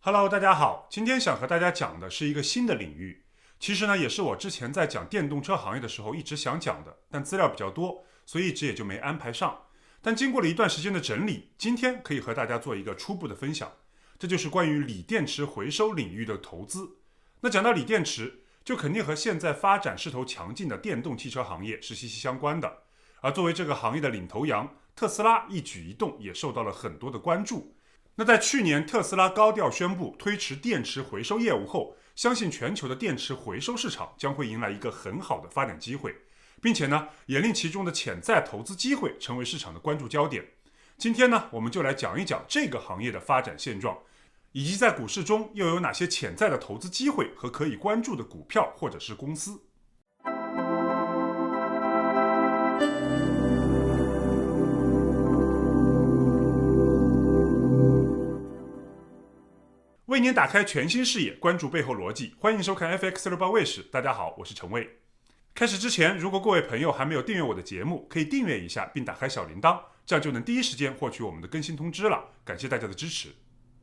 Hello，大家好，今天想和大家讲的是一个新的领域。其实呢，也是我之前在讲电动车行业的时候一直想讲的，但资料比较多，所以一直也就没安排上。但经过了一段时间的整理，今天可以和大家做一个初步的分享。这就是关于锂电池回收领域的投资。那讲到锂电池，就肯定和现在发展势头强劲的电动汽车行业是息息相关的。而作为这个行业的领头羊，特斯拉一举一动也受到了很多的关注。那在去年特斯拉高调宣布推迟电池回收业务后，相信全球的电池回收市场将会迎来一个很好的发展机会，并且呢，也令其中的潜在投资机会成为市场的关注焦点。今天呢，我们就来讲一讲这个行业的发展现状，以及在股市中又有哪些潜在的投资机会和可以关注的股票或者是公司。为您打开全新视野，关注背后逻辑，欢迎收看 FX 六八卫视。大家好，我是陈卫。开始之前，如果各位朋友还没有订阅我的节目，可以订阅一下并打开小铃铛，这样就能第一时间获取我们的更新通知了。感谢大家的支持。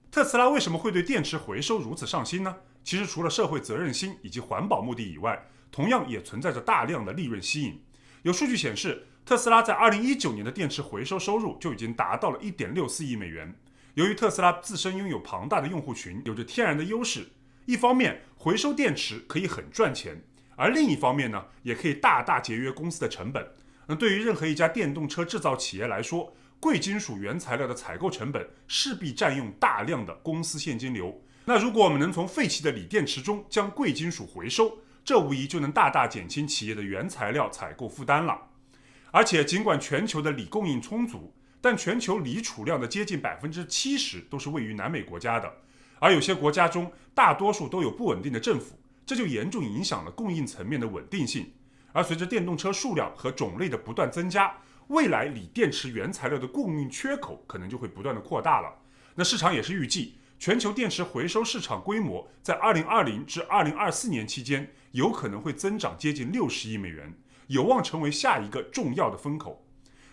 特斯拉为什么会对电池回收如此上心呢？其实除了社会责任心以及环保目的以外，同样也存在着大量的利润吸引。有数据显示，特斯拉在2019年的电池回收收入就已经达到了1.64亿美元。由于特斯拉自身拥有庞大的用户群，有着天然的优势，一方面回收电池可以很赚钱，而另一方面呢，也可以大大节约公司的成本。对于任何一家电动车制造企业来说，贵金属原材料的采购成本势必占用大量的公司现金流。那如果我们能从废弃的锂电池中将贵金属回收，这无疑就能大大减轻企业的原材料采购负担了。而且尽管全球的锂供应充足，但全球锂储量的接近70%都是位于南美国家的，而有些国家中大多数都有不稳定的政府，这就严重影响了供应层面的稳定性。而随着电动车数量和种类的不断增加，未来锂电池原材料的供应缺口可能就会不断的扩大了。那市场也是预计，全球电池回收市场规模在2020至2024年期间有可能会增长接近60亿美元，有望成为下一个重要的风口。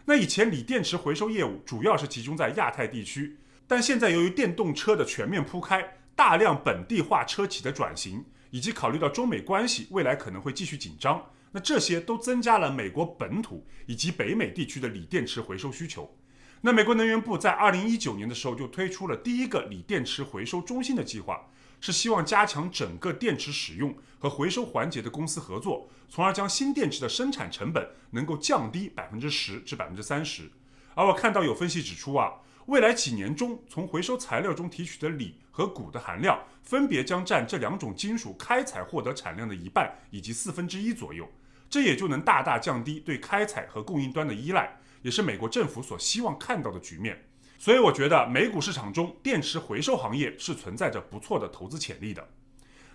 那以前锂电池回收业务主要是集中在亚太地区，但现在由于电动车的全面铺开，大量本地化车企的转型，以及考虑到中美关系未来可能会继续紧张，那这些都增加了美国本土以及北美地区的锂电池回收需求。那美国能源部在2019年的时候就推出了第一个锂电池回收中心的计划，是希望加强整个电池使用和回收环节的公司合作，从而将新电池的生产成本能够降低10%至30%。而我看到有分析指出未来几年中从回收材料中提取的锂和钴的含量分别将占这两种金属开采获得产量的1半以及1/4左右，这也就能大大降低对开采和供应端的依赖，也是美国政府所希望看到的局面。所以我觉得美股市场中电池回收行业是存在着不错的投资潜力的。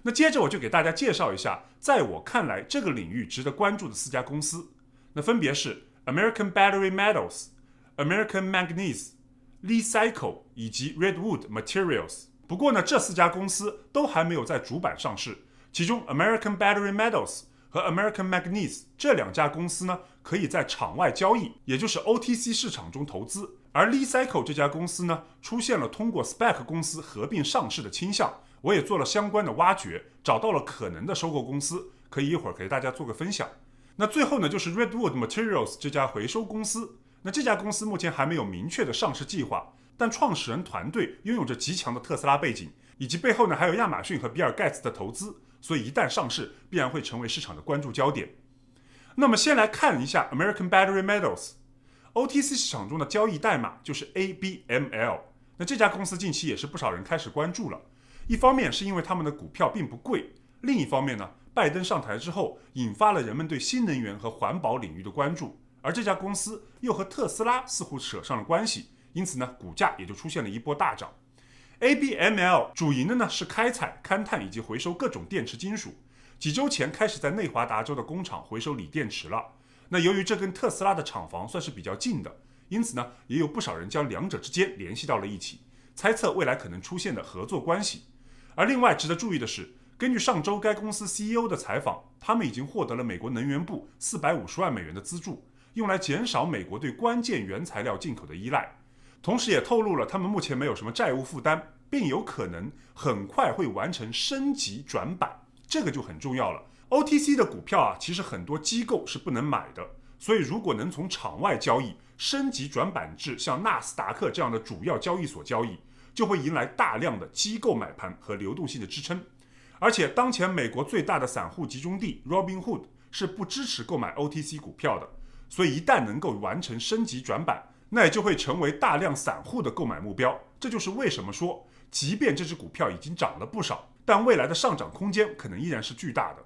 那接着我就给大家介绍一下，在我看来这个领域值得关注的4家公司，那分别是 American Battery Metals、American Manganese、Li-Cycle 以及 Redwood Materials。不过呢，这4家公司都还没有在主板上市，其中 American Battery Metals 和 American Manganese 这2家公司呢，可以在场外交易，也就是 OTC 市场中投资。而 Li-Cycle 这家公司呢，出现了通过 SPAC 公司合并上市的倾向，我也做了相关的挖掘，找到了可能的收购公司，可以一会儿给大家做个分享。那最后呢，就是 Redwood Materials 这家回收公司。那这家公司目前还没有明确的上市计划，但创始人团队拥有着极强的特斯拉背景，以及背后呢还有亚马逊和比尔盖茨的投资，所以一旦上市，必然会成为市场的关注焦点。那么先来看一下 American Battery Metals。OTC 市场中的交易代码就是 ABML。 那这家公司近期也是不少人开始关注了，一方面是因为他们的股票并不贵，另一方面呢，拜登上台之后引发了人们对新能源和环保领域的关注，而这家公司又和特斯拉似乎扯上了关系，因此呢，股价也就出现了一波大涨。ABML 主营的呢是开采、勘探以及回收各种电池金属，几周前开始在内华达州的工厂回收锂电池了。那由于这跟特斯拉的厂房算是比较近的，因此呢，也有不少人将两者之间联系到了一起，猜测未来可能出现的合作关系。而另外值得注意的是，根据上周该公司 CEO 的采访，他们已经获得了美国能源部450万美元的资助，用来减少美国对关键原材料进口的依赖。同时也透露了他们目前没有什么债务负担，并有可能很快会完成升级转板，这个就很重要了。OTC 的股票啊，其实很多机构是不能买的，所以如果能从场外交易升级转板至像纳斯达克这样的主要交易所交易，就会迎来大量的机构买盘和流动性的支撑。而且当前美国最大的散户集中地 Robinhood 是不支持购买 OTC 股票的，所以一旦能够完成升级转板，那也就会成为大量散户的购买目标。这就是为什么说，即便这只股票已经涨了不少，但未来的上涨空间可能依然是巨大的。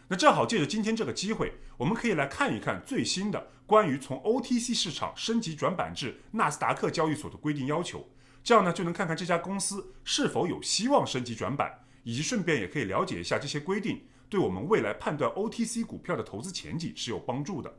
那正好借着今天这个机会，我们可以来看一看最新的关于从 OTC 市场升级转板至纳斯达克交易所的规定要求，这样呢就能看看这家公司是否有希望升级转板，以及顺便也可以了解一下这些规定对我们未来判断 OTC 股票的投资前景是有帮助的。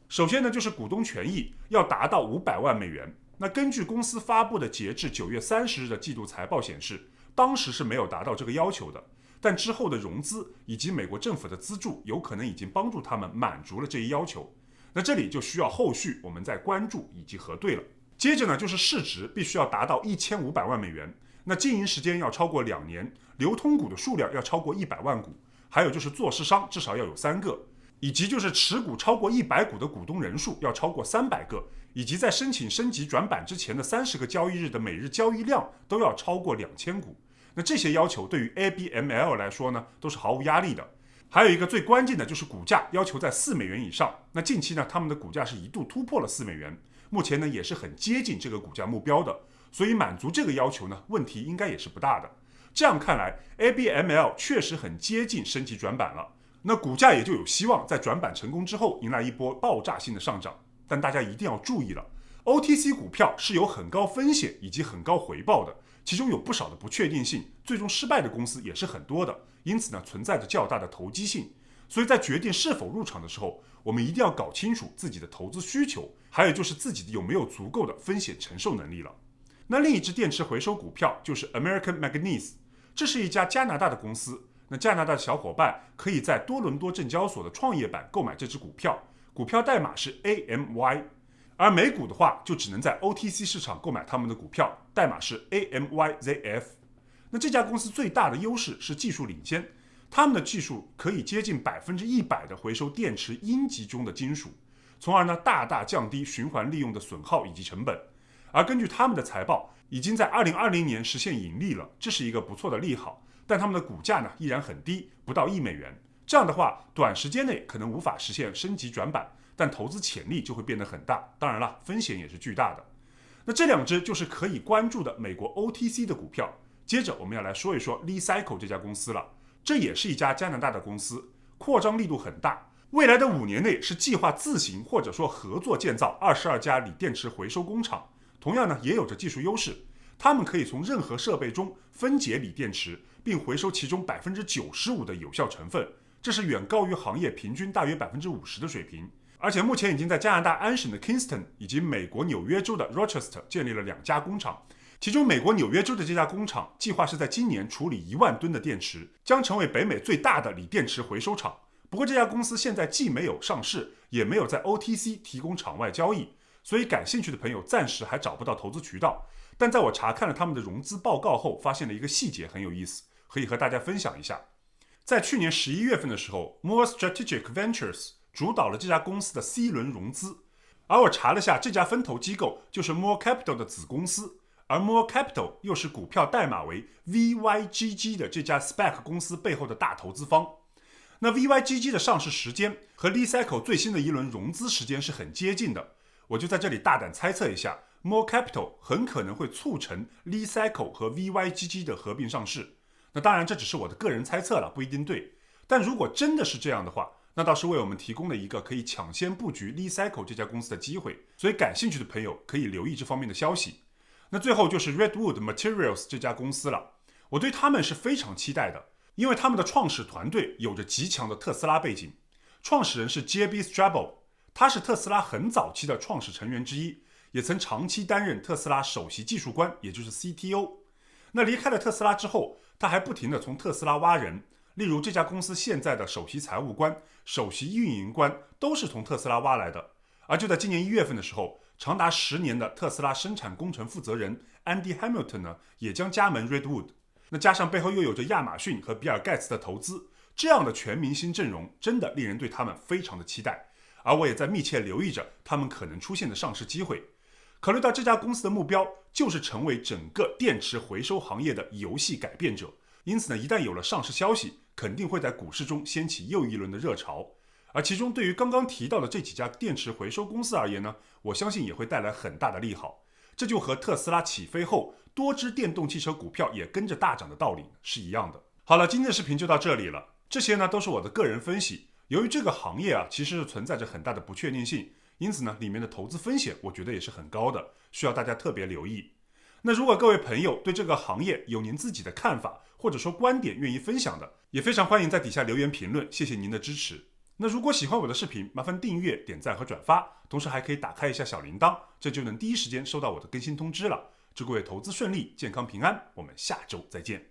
首先呢，就是股东权益要达到500万美元。那根据公司发布的截至9月30日的季度财报显示，当时是没有达到这个要求的，但之后的融资以及美国政府的资助有可能已经帮助他们满足了这一要求。那这里就需要后续我们再关注以及核对了。接着呢，就是市值必须要达到1500万美元，那经营时间要超过2年，流通股的数量要超过100万股，还有就是做市商至少要有3个，以及就是持股超过100股的股东人数要超过300个，以及在申请升级转板之前的30个交易日的每日交易量都要超过2000股。那这些要求对于 ABML 来说呢，都是毫无压力的。还有一个最关键的就是股价要求在4美元以上。那近期呢，他们的股价是一度突破了4美元，目前呢也是很接近这个股价目标的，所以满足这个要求呢，问题应该也是不大的。这样看来 ，ABML 确实很接近升级转板了。那股价也就有希望在转板成功之后迎来一波爆炸性的上涨。但大家一定要注意了， OTC 股票是有很高风险以及很高回报的，其中有不少的不确定性，最终失败的公司也是很多的，因此呢存在着较大的投机性。所以在决定是否入场的时候，我们一定要搞清楚自己的投资需求，还有就是自己有没有足够的风险承受能力了。那另一只电池回收股票就是 American Manganese， 这是一家加拿大的公司。那加拿大的小伙伴可以在多伦多证交所的创业板购买这只股票，股票代码是 AMY， 而美股的话就只能在 OTC 市场购买他们的股票，代码是 AMYZF。 那这家公司最大的优势是技术领先，他们的技术可以接近100%的回收电池阴极中的金属，从而呢大大降低循环利用的损耗以及成本。而根据他们的财报，已经在2020年实现盈利了，这是一个不错的利好。但他们的股价呢依然很低，不到1美元。这样的话，短时间内可能无法实现升级转板，但投资潜力就会变得很大。当然了，风险也是巨大的。那这两只就是可以关注的美国 OTC 的股票。接着我们要来说一说 Li-Cycle 这家公司了，这也是一家加拿大的公司，扩张力度很大。未来的5年内是计划自行或者说合作建造22家锂电池回收工厂，同样呢也有着技术优势。他们可以从任何设备中分解锂电池，并回收其中95%的有效成分，这是远高于行业平均大约50%的水平。而且目前已经在加拿大安省的 Kingston 以及美国纽约州的 Rochester 建立了2家工厂，其中美国纽约州的这家工厂计划是在今年处理1万吨的电池，将成为北美最大的锂电池回收厂。不过这家公司现在既没有上市，也没有在 OTC 提供场外交易，所以感兴趣的朋友暂时还找不到投资渠道。但在我查看了他们的融资报告后，发现了一个细节很有意思，可以和大家分享一下。在去年11月份的时候， More Strategic Ventures 主导了这家公司的 C 轮融资，而我查了下，这家分投机构就是 More Capital 的子公司，而 More Capital 又是股票代码为 VYGG 的这家 SPAC 公司背后的大投资方。那 VYGG 的上市时间和 Li-Cycle 最新的一轮融资时间是很接近的，我就在这里大胆猜测一下， More Capital 很可能会促成 Li-Cycle 和 VYGG 的合并上市。那当然这只是我的个人猜测了，不一定对。但如果真的是这样的话，那倒是为我们提供了一个可以抢先布局 Li-Cycle 这家公司的机会，所以感兴趣的朋友可以留意这方面的消息。那最后就是 Redwood Materials 这家公司了，我对他们是非常期待的，因为他们的创始团队有着极强的特斯拉背景，创始人是 J.B. Straubel， 他是特斯拉很早期的创始成员之一，也曾长期担任特斯拉首席技术官，也就是 CTO。 那离开了特斯拉之后，他还不停地从特斯拉挖人，例如这家公司现在的首席财务官、首席运营官都是从特斯拉挖来的。而就在今年1月份的时候，长达10年的特斯拉生产工程负责人 Andy Hamilton 呢也将加盟 Redwood。那加上背后又有着亚马逊和比尔盖茨的投资，这样的全明星阵容真的令人对他们非常的期待。而我也在密切留意着他们可能出现的上市机会。考虑到这家公司的目标就是成为整个电池回收行业的游戏改变者，因此呢，一旦有了上市消息，肯定会在股市中掀起又一轮的热潮。而其中对于刚刚提到的这几家电池回收公司而言呢，我相信也会带来很大的利好。这就和特斯拉起飞后多只电动汽车股票也跟着大涨的道理是一样的。好了，今天的视频就到这里了。这些呢都是我的个人分析。由于这个行业其实是存在着很大的不确定性，因此呢，里面的投资风险我觉得也是很高的，需要大家特别留意。那如果各位朋友对这个行业有您自己的看法，或者说观点愿意分享的，也非常欢迎在底下留言评论，谢谢您的支持。那如果喜欢我的视频，麻烦订阅、点赞和转发，同时还可以打开一下小铃铛，这就能第一时间收到我的更新通知了。祝各位投资顺利、健康平安，我们下周再见。